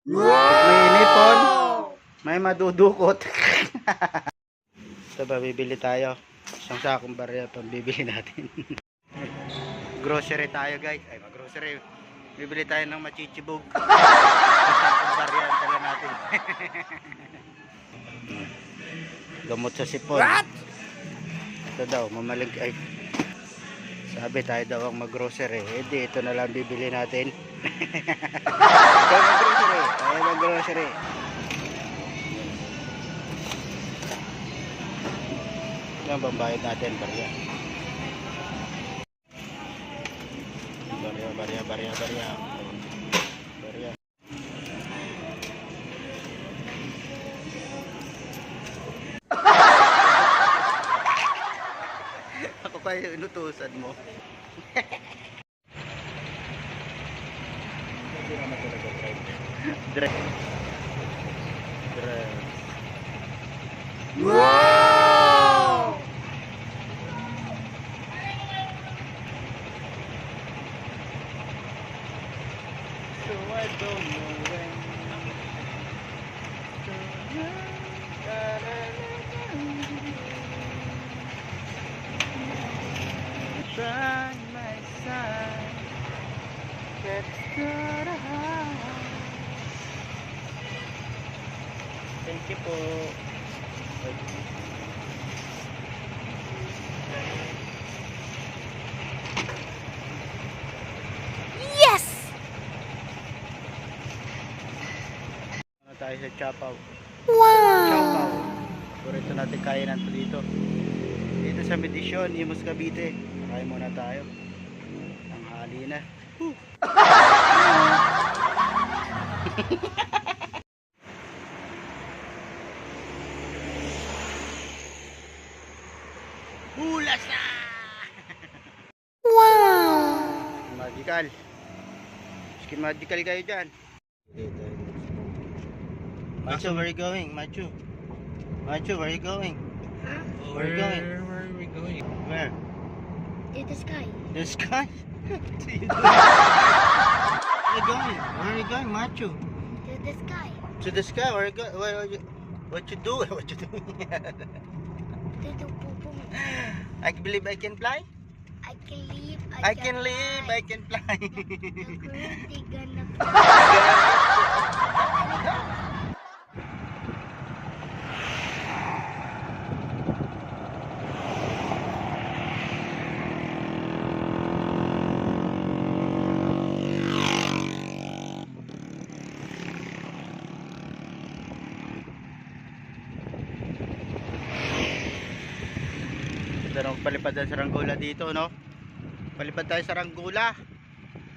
May inipon, may madudukot. Ito ba, bibili tayo. Isang sakong barya pang bibili natin. Grocery tayo guys. Ay, mag-grocery. Bibili tayo ng machichibog. Isang sakong barya ang dala natin. Gamot sa sipon. Ito daw, mamalig. Ay, sabi tayo daw ang mag-grocery. Hindi, ito na lang bibili natin. Tayo mag-grocery. Tayo mag-grocery. Yan, bambayad natin, barya. Barya. Barya. Ako pa yung inutusan mo. Hindi naman talaga drive. Wow! So I don't know when try my side. Let's start a house. Thank you po. Yes! Ano tayo sa Chapaw? Wow! Chapaw. Purito natin kainan to dito. Dito sa Medisyon, Imus Cavite. Kain muna tayo. Tanghali na. Hulas na! Wow! Magical. Skin magical kayo dyan. Macho, where are you going? Macho, where are you going? Where are you going? Where are we going? Where? To the sky. The sky? What are you doing? Where are you going? Where are you going, Macho? To the sky. To the sky? Where are you going? Where are you? What you doing? What you doing? To the poopoo. I believe I can fly? I can live. I can live. I can fly. They gonna fly. Ito nung palipad sa Saranggola dito, no? Palipad tayo sa Saranggola.